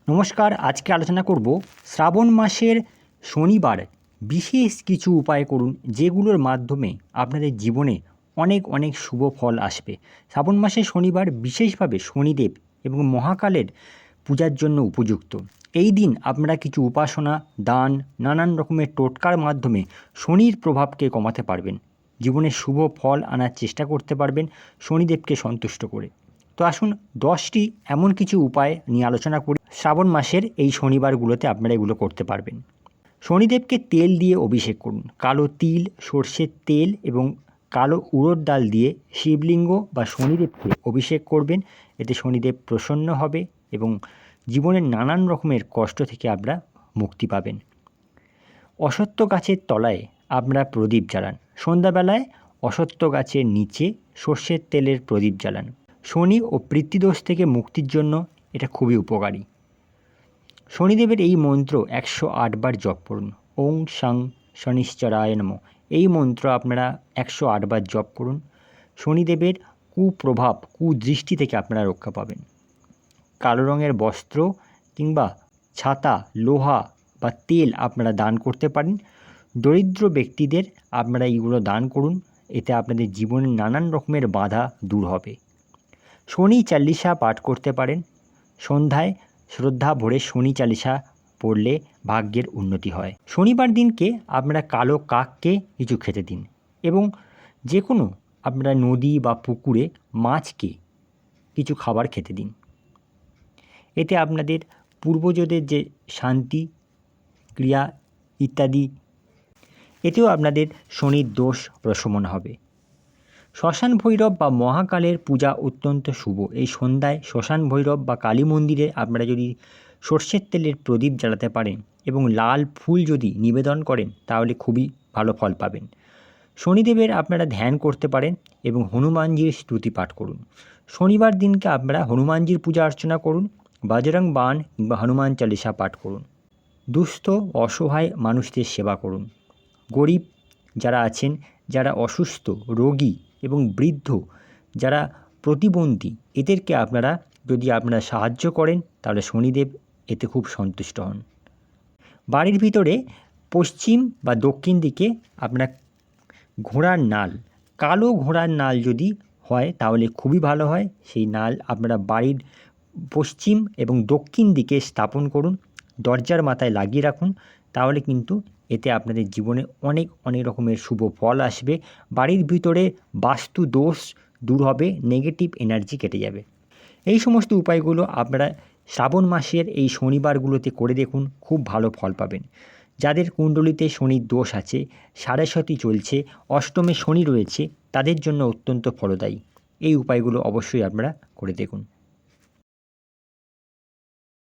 নমস্কার, আজকে আলোচনা করব শ্রাবণ মাসের শনিবার বিশেষ কিছু উপায় করুন যেগুলোর মাধ্যমে আপনাদের জীবনে অনেক শুভ ফল আসবে। শ্রাবণ মাসের শনিবার বিশেষভাবে শনিদেব এবং মহাকালের পূজার জন্য উপযুক্ত। এই দিন আপনারা কিছু উপাসনা, দান, নানান রকমের টোটকার মাধ্যমে শনির প্রভাবকে কমাতে পারবেন। জীবনে শুভ ফল আনার চেষ্টা করতে পারবেন শনিদেবকে সন্তুষ্ট করে। তো আসুন 10টি এমন কিছু উপায় নিয়ে আলোচনা করি। শ্রাবণ মাসের এই শনিবারগুলোতে আপনারা এগুলো করতে পারবেন। শনিদেবকে তেল দিয়ে অভিষেক করুন। কালো তিল, সর্ষের তেল এবং কালো উড়দ ডাল দিয়ে শিবলিঙ্গ বা শনিদেবকে অভিষেক করবেন। এতে শনিদেব প্রসন্ন হবে এবং জীবনের নানান রকমের কষ্ট থেকে আপনারা মুক্তি পাবেন। অশ্বত্থ গাছের তলায় আপনারা প্রদীপ জ্বালান। সন্ধ্যাবেলায় অশ্বত্থ গাছের নিচে সর্ষের তেলের প্রদীপ জ্বালান। শনি ও পিতৃদোষ থেকে মুক্তির জন্য এটা খুবই উপকারী। শনিদেবের এই মন্ত্র 108 বার জপ করুন। ওং সাং শনিশ্চরায় নমঃ। এই মন্ত্র আপনারা 108 বার জপ করুন। শনিদেবের কুপ্রভাব, কুদৃষ্টি থেকে আপনারা রক্ষা পাবেন। কালো রঙের বস্ত্র কিংবা ছাতা, লোহা বা তেল আপনারা দান করতে পারেন। দরিদ্র ব্যক্তিদের আপনারা এইগুলো দান করুন। এতে আপনাদের জীবনের নানান রকমের বাধা দূর হবে। শনি চালিসা পাঠ করতে পারেন। সন্ধ্যায় শ্রদ্ধা ভরে শনি চালিসা পড়লে ভাগ্যের উন্নতি হয়। শনিবার দিনকে আপনারা কালো কাককে কিছু খেতে দিন এবং যে কোনো আপনারা নদী বা পুকুরে মাছকে কিছু খাবার খেতে দিন। এতে আপনাদের পূর্বজদের যে শান্তি ক্রিয়া ইত্যাদি, এতেও আপনাদের শনির দোষ প্রশমন হবে। শ্মশান ভৈরব বা মহাকালের পূজা অত্যন্ত শুভ। এই সন্ধ্যায় শ্মশান ভৈরব বা কালী মন্দিরে আপনারা যদি সর্ষের তেলের প্রদীপ জ্বালাতে পারেন এবং লাল ফুল যদি নিবেদন করেন তাহলে খুবই ভালো ফল পাবেন। শনিদেবের আপনারা ধ্যান করতে পারেন এবং হনুমানজির স্তুতি পাঠ করুন। শনিবার দিনকে আপনারা হনুমানজির পূজা অর্চনা করুন, বজরং বাণ কিংবা হনুমান চালিসা পাঠ করুন। দুস্থ অসহায় মানুষদের সেবা করুন। গরিব যারা আছেন, যারা অসুস্থ, রোগী এবং বৃদ্ধ, যারা প্রতিবন্ধী, এদেরকে আপনারা যদি সাহায্য করেন তাহলে শনিদেব এতে খুব সন্তুষ্ট হন। বাড়ির ভিতরে পশ্চিম বা দক্ষিণ দিকে আপনার ঘোড়ার নাল, কালো ঘোড়ার নাল যদি হয় তাহলে খুবই ভালো হয়। সেই নাল আপনারা বাড়ির পশ্চিম এবং দক্ষিণ দিকে স্থাপন করুন, দরজার মাথায় লাগিয়ে রাখুন। তাহলে কিন্তু এতে আপনাদের জীবনে অনেক রকমের শুভ ফল আসবে। বাড়ির ভিতরে বাস্তু দোষ দূর হবে, নেগেটিভ এনার্জি কেটে যাবে। এই সমস্ত উপায়গুলো আপনারা শ্রাবণ মাসের এই শনিবারগুলোতে করে দেখুন, খুব ভালো ফল পাবেন। যাদের কুণ্ডলিতে শনির দোষ আছে, সাড়ে সাতি চলছে, অষ্টমে শনি রয়েছে, তাদের জন্য অত্যন্ত ফলদায়ী। এই উপায়গুলো অবশ্যই আপনারা করে দেখুন।